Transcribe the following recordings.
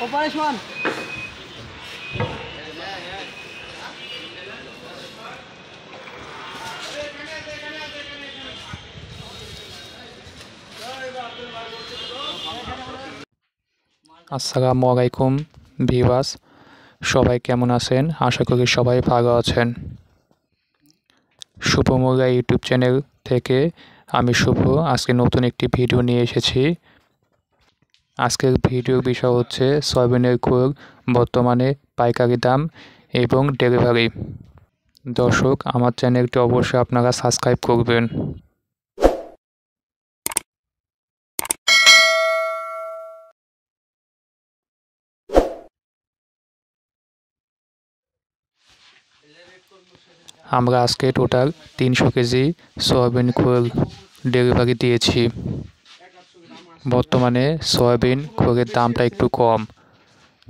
Operation আসসালামু আলাইকুম viewers, সবাই কেমন আছেন? আশা করি সবাই ভালো আছেন। শুভ মোল্লা ইউটিউব চ্যানেল থেকে আমি শুভ আজকে নতুন একটি ভিডিও নিয়ে এসেছি। আজকের ভিডিওর বিষয় হচ্ছে সয়াবিনের খোল বর্তমানে পাইকারি দাম এবং ডেলিভারি। দর্শক, আমার চ্যানেলটি অবশ্যই আপনারা সাবস্ক্রাইব করবেন। আমরা আজকে টোটাল 300 কেজি সয়াবিন খোল ডেলিভারি দিয়েছি। বর্তমানে সয়াবিন খোলের দামটা একটু কম,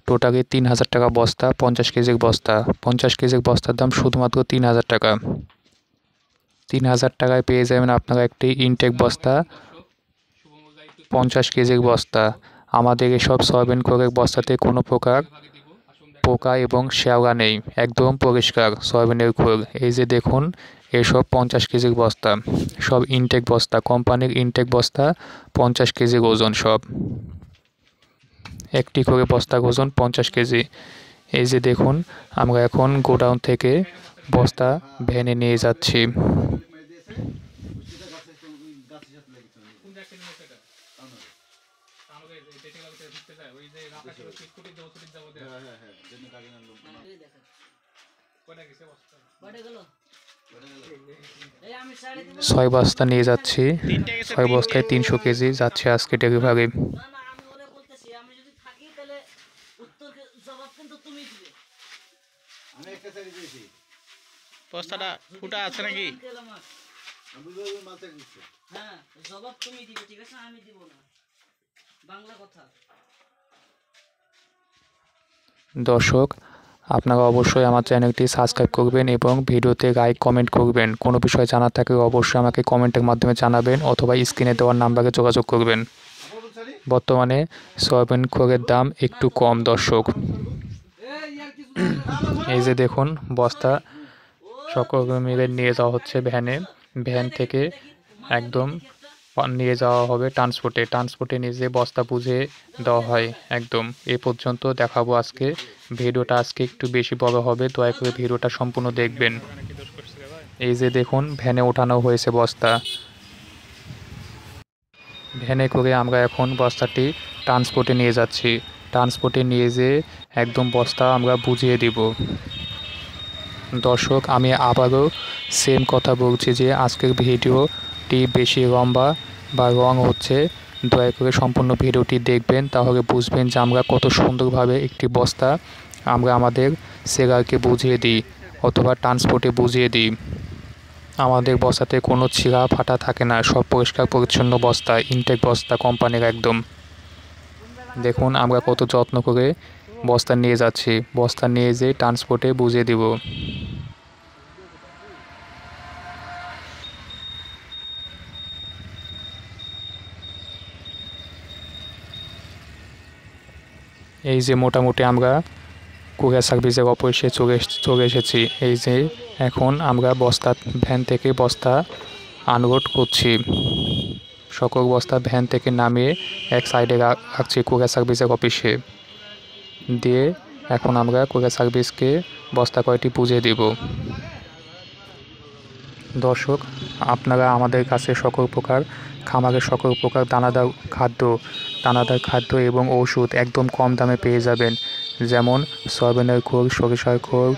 টোটালি 3000 টাকা বস্তা, 50 কেজির বস্তা। 50 কেজির বস্তার দাম শুধুমাত্র 3000 টাকা। 3000 টাকায় পেয়ে যাবেন আপনারা একটি ইনটেক বস্তা, 50 কেজির বস্তা। আমাদের এসব সয়াবিন খোলের বস্তাতে কোনো প্রকার পোকা এবং শ্যাওলা নেই, একদম পরিষ্কার সয়াবিনের খোল। এই যে দেখুন, এসব 50 কেজির বস্তা, সব ইনটেক বস্তা, কোম্পানির ইনটেক বস্তা, 50 কেজির ওজন সব। একটি করে বস্তার ওজন 50 কেজি। এই যে দেখুন, আমরা এখন গোডাউন থেকে বস্তা ভ্যানে নিয়ে যাচ্ছি। ছয় বস্তা নিয়ে যাচ্ছি, 6 বস্তায় 300 কেজি যাচ্ছে আজকে ডেলিভারি। বস্তাটা ফুটা আছে নাকি? দর্শক, আপনারা অবশ্যই আমার চ্যানেলটি সাবস্ক্রাইব করবেন এবং ভিডিওতে লাইক কমেন্ট করবেন। কোনো বিষয় জানার থাকলে অবশ্যই আমাকে কমেন্টের মাধ্যমে জানাবেন অথবা স্ক্রিনে দেওয়ার নাম্বারে যোগাযোগ করবেন। বর্তমানে সয়াবিন খোলের দাম একটু কম দর্শক। এই যে দেখুন, বস্তা সকল মিলে নিয়ে যাওয়া হচ্ছে ভ্যানে। ভ্যান থেকে একদম নিয়ে যাওয়া হবে ট্রান্সপোর্টে নিয়ে যেয়ে বস্তা বুঝে দেওয়া হয় একদম। এ পর্যন্ত দেখাবো আজকে। ভিডিওটা আজকে একটু বেশি বড় হবে, দয়া করে ভিডিওটা সম্পূর্ণ দেখবেন। এই যে দেখুন, ভ্যানে ওঠানো হয়েছে বস্তা। ভ্যানে করে আমরা এখন বস্তাটি ট্রান্সপোর্টে নিয়ে যাচ্ছি। ট্রান্সপোর্টে নিয়ে যেয়ে একদম বস্তা আমরা বুঝিয়ে দিব। দর্শক, আমি আবারও সেম কথা বলছি যে আজকের ভিডিওটি বেশি লম্বা বা রং হচ্ছে, দয়া করে সম্পূর্ণ ভিডিওটি দেখবেন, তাহলে বুঝবেন যে আমরা কত সুন্দরভাবে একটি বস্তা আমরা আমাদের সেলারকে বুঝিয়ে দিই অথবা ট্রান্সপোর্টে বুঝিয়ে দিই। আমাদের বস্তাতে কোনো ছিঁড়া ফাটা থাকে না, সব পরিষ্কার পরিচ্ছন্ন বস্তা, ইনটেক বস্তা কোম্পানির একদম। দেখুন আমরা কত যত্ন করে বস্তা নিয়ে যাচ্ছি, বস্তা নিয়ে যেয়ে ট্রান্সপোর্টে বুঝিয়ে দিব। এই যে মোটামুটি আমরা কুরিয়ার সার্ভিসের অফিসে চলে এসেছি। এই যে এখন আমরা বস্তা ভ্যান থেকে বস্তা আনলোড করছি। সকল বস্তা ভ্যান থেকে নামিয়ে এক সাইডে রাখছি কুরিয়ার সার্ভিসের অফিসে। দিয়ে এখন আমরা কুরিয়ার সার্ভিসকে বস্তা কয়টি বুঝিয়ে দিব। দর্শক, আপনারা আমাদের কাছে সকল প্রকার খামারের সকল প্রকার দানাদার খাদ্য এবং ওষুধ একদম কম দামে পেয়ে যাবেন। যেমন সয়াবিনের খোল, সরিষার খোল,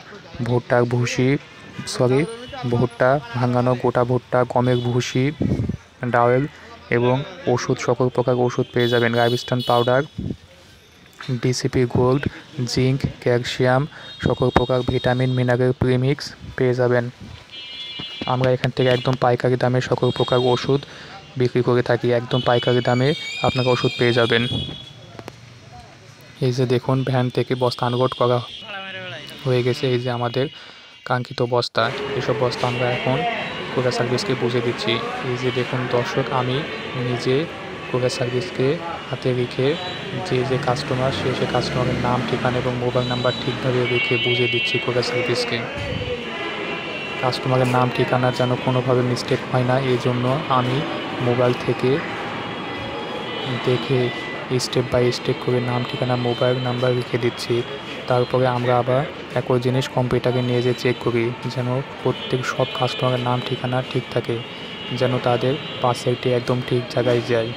ভুট্টা ভাঙানো গোটা ভুট্টা, গমের ভুসি, ডাউল এবং ওষুধ, সকল প্রকার ওষুধ পেয়ে যাবেন। রাইবিস্টান powder, DCP gold, zinc, calcium, সকল প্রকার ভিটামিন মিনারেল প্রিমিক্স পেয়ে যাবেন। আমরা এখান থেকে একদম পাইকারি দামে সকল প্রকার ওষুধ বিক্রি করে থাকি, একদম পাইকারি দামে আপনারা ওষুধ পেয়ে যাবেন। এই যে দেখুন, ভ্যান থেকে বস্তা আনলোড করা হয়ে গেছে। এই যে আমাদের কাঙ্ক্ষিত বস্তা, এসব বস্তা আমরা এখন কুরিয়ার সার্ভিসকে বুঝিয়ে দিচ্ছি। এই যে দেখুন দর্শক, আমি নিজে কুরিয়ার সার্ভিসকে হাতে রেখে যে কাস্টমার সে কাস্টমারের নাম, ঠিকানা এবং মোবাইল নাম্বার ঠিকভাবে রেখে বুঝিয়ে দিচ্ছি কুরিয়ার সার্ভিসকে। কাস্টমারের নাম ঠিকানা যেন কোনোভাবে মিস্টেক হয় না, এই জন্য আমি মোবাইল থেকে দেখে স্টেপ বাই স্টেপ করে নাম ঠিকানা মোবাইল নাম্বার রেখে দিচ্ছি। তারপরে আমরা আবার একই জিনিস কম্পিউটারে নিয়ে যেয়ে চেক করি যেন প্রত্যেক সব কাস্টমারের নাম ঠিকানা ঠিক থাকে, যেন তাদের পার্সেলটি একদম ঠিক জায়গায় যায়,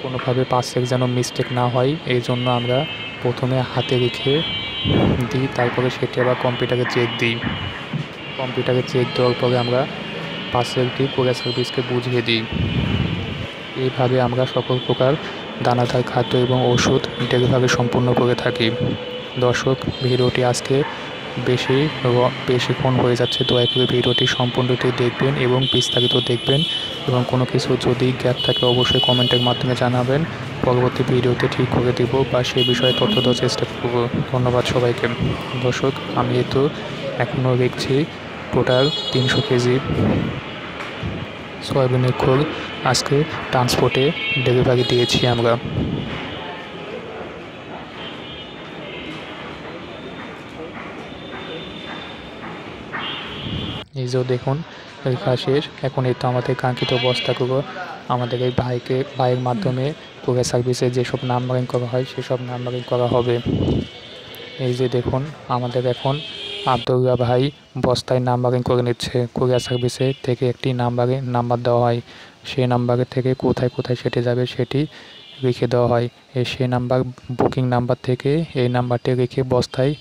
কোনোভাবে পার্সেল যেন মিস্টেক না হয়। এই জন্য আমরা প্রথমে হাতে রেখে দিই, তারপরে সেটি আবার কম্পিউটারে চেক দিই। কম্পিউটারে চেক দেওয়ার পরে আমরা পার্সেলটি কুরিয়ার সার্ভিসকে বুঝিয়ে দিই। এইভাবে আমরা সকল প্রকার দানাদার খাদ্য এবং ওষুধ ডেলিভারি সম্পূর্ণ করে থাকি। দর্শক, ভিডিওটি আজকে বেশিক্ষণ হয়ে যাচ্ছে, দয়া করে ভিডিওটি সম্পূর্ণটি দেখবেন এবং বিস্তারিত দেখবেন, এবং কোনো কিছু যদি গ্যাপ থাকে অবশ্যই কমেন্টের মাধ্যমে জানাবেন। পরবর্তী ভিডিওতে ঠিক করে দিব বা সেই বিষয়ে তথ্য দেওয়ার চেষ্টা করব। ধন্যবাদ সবাইকে। দর্শক, আমি তো এখনও দেখছি টোটাল 300 কেজি সয়াবিনের খোল আজকে ট্রান্সপোর্টে ডেলিভারি দিয়েছি আমরা। এই যে দেখুন লেখা শেষ। এখন এই তো আমাদের কাঙ্ক্ষিত বস্তাগুলো আমাদের এই ভাইয়ের মাধ্যমে কুরিয়ার সার্ভিসে যেসব নাম্বারিং করা হয় সেসব নাম্বারিং করা হবে। এই যে দেখুন আমাদের এখন আব্দুল্লাহ ভাই বস্তায় নাম্বারিং করে নিচ্ছে। কুরিয়ার সার্ভিসে থেকে একটি নাম্বার দেওয়া হয়, সেই নাম্বারের থেকে কোথায় কোথায় সেটি যাবে সেটি লিখে দেওয়া হয়। সেই নাম্বার বুকিং নাম্বার থেকে এই নাম্বারটি রেখে বস্তায়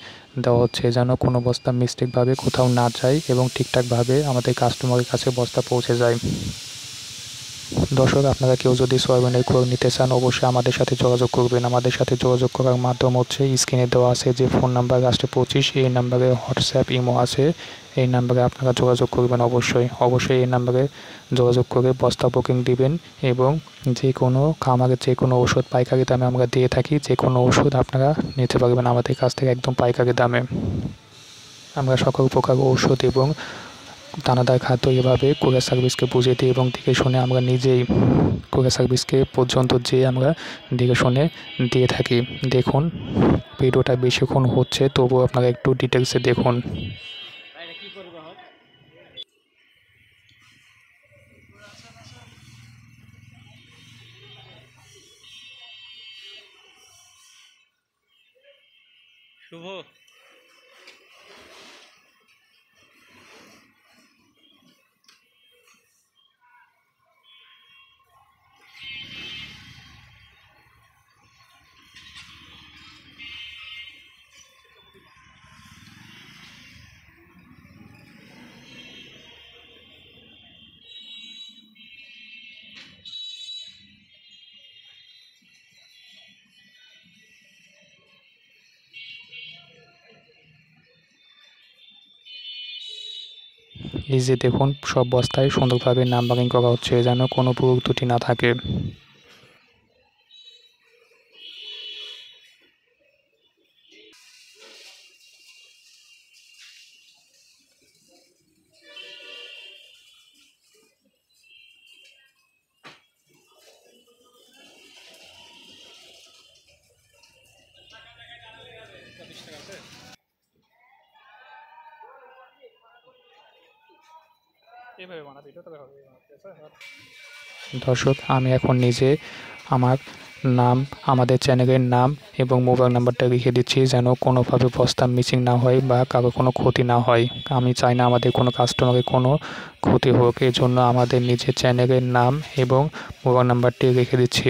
দেওয়া হচ্ছে যেন কোনো বস্তা মিস্টেকভাবে কোথাও না যায় এবং ঠিকঠাকভাবে আমাদের কাস্টমারের কাছে বস্তা পৌঁছে যায়। দর্শক, আপনারা কেউ যদি সয়াবিনের খোল নিতে চান অবশ্যই আমাদের সাথে যোগাযোগ করবেন। আমাদের সাথে যোগাযোগ করার মাধ্যম হচ্ছে স্ক্রিনে দেওয়া আছে যে ফোন নাম্বার লাস্টে 25, এই নাম্বারে হোয়াটসঅ্যাপ ইমো আছে, এই নাম্বারে আপনারা যোগাযোগ করবেন। অবশ্যই এই নাম্বারে যোগাযোগ করে বস্তা বুকিং দিবেন, এবং যে কোনো খামারে যে কোনো ওষুধ পাইকারি দামে আমরা দিয়ে থাকি, যে কোনো ওষুধ আপনারা নিতে পারবেন আমাদের কাছ থেকে একদম পাইকারি দামে। আমরা সকল প্রকার ঔষধ এবং দানাদার খাদ্য এভাবে কুরিয়ার সার্ভিসকে বুঝিয়ে দিই এবং দেখে শুনে আমরা নিজেই কুরিয়ার সার্ভিসকে পর্যন্ত যেয়ে আমরা দেখে শুনে দিয়ে থাকি। দেখুন ভিডিওটা বেশিক্ষণ হচ্ছে, তবুও আপনারা একটু ডিটেলসে দেখুন। শুভ এই যে দেখুন সব বস্তায় সুন্দরভাবে নাম্বারিং করা হচ্ছে যেন কোনো ভুল ত্রুটি না থাকে। দর্শক, আমি এখন নিজে আমার নাম, আমাদের চ্যানেলের নাম এবং মোবাইল নাম্বারটা লিখে দিচ্ছি যেন কোনোভাবে বস্তা মিসিং না হয় বা কারো কোনো ক্ষতি না হয়। আমি চাই না আমাদের কোনো কাস্টমারের কোনো ক্ষতি হোক, এই জন্য আমাদের নিজের চ্যানেলের নাম এবং মোবাইল নাম্বারটি লিখে দিচ্ছি।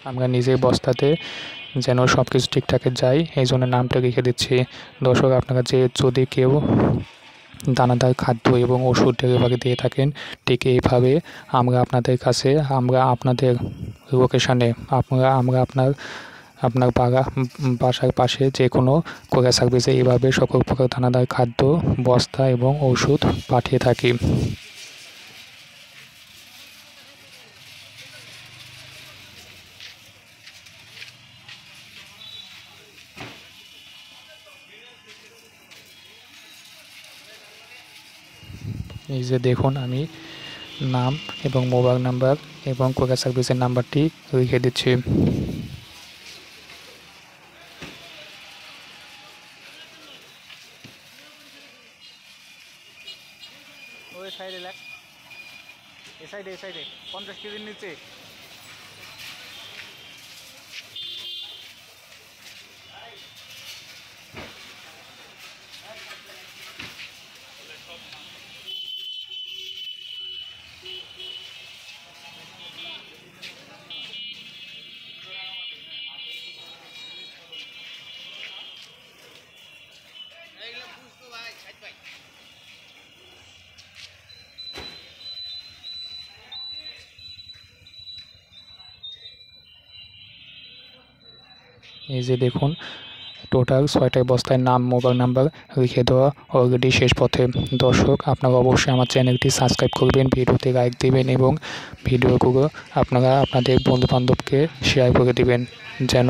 আমরা নিজেই বস্তাতে যেন সব কিছু ঠিকঠাক যায় এই জন্য নামটা লিখে দিচ্ছি। দর্শক, আপনারা যদি কেউ দানাদার খাদ্য এবং ওষুধ ডেলিভারি দিয়ে থাকেন, ঠিক এইভাবে আমরা আপনাদের কাছে আপনাদের লোকেশানে আমরা আপনার বাসার পাশে যে কোনো কুরিয়ার সার্ভিসে এইভাবে সকল প্রকার দানাদার খাদ্য, বস্তা এবং ওষুধ পাঠিয়ে থাকি। এই যে দেখুন আমি নাম এবং মোবাইল নাম্বার এবং কুরিয়ার সার্ভিসের নাম্বারটি লিখে দিচ্ছি। ওই সাইডে লাগ, এই সাইডে 50 কেজির নিচে। এই যে দেখুন টোটাল 6টা বস্তায় নাম মোবাইল নাম্বার লিখে দেওয়া অলরেডি শেষ পথে। দর্শক আপনারা অবশ্যই আমার চ্যানেলটি সাবস্ক্রাইব করবেন, ভিডিওতে লাইক দেবেন এবং ভিডিওগুলো আপনারা আপনাদের বন্ধুবান্ধবকে শেয়ার করে দিবেন, যেন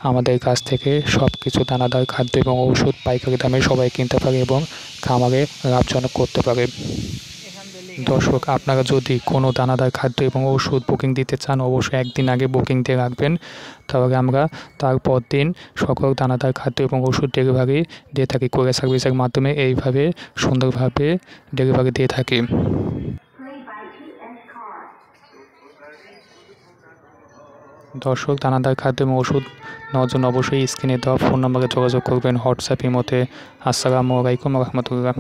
আমাদের কাছ থেকে সব কিছু দানাদার খাদ্য এবং ওষুধ পাইকারি দামে সবাই কিনতে পারে এবং খামারে লাভজনক করতে পারে। দর্শক আপনারা যদি কোনো দানাদার খাদ্য এবং ওষুধ বুকিং দিতে চান অবশ্যই একদিন আগে বুকিং দিয়ে রাখবেন, তাহলে আমরা তারপর দিন সকল দানাদার খাদ্য এবং ওষুধ ডেলিভারি দিয়ে থাকি। কুরিয়ার সার্ভিসের মাধ্যমে এইভাবে সুন্দরভাবে ডেলিভারি দিয়ে থাকি। দর্শক দানাদার খাদ্য এবং ওষুধ নেওয়ার জন্য অবশ্যই স্ক্রিনে দেওয়া ফোন নম্বরে যোগাযোগ করবেন, হোয়াটসঅ্যাপ ইমোতে। আসসালামু আলাইকুম রহমতুল্লাহ।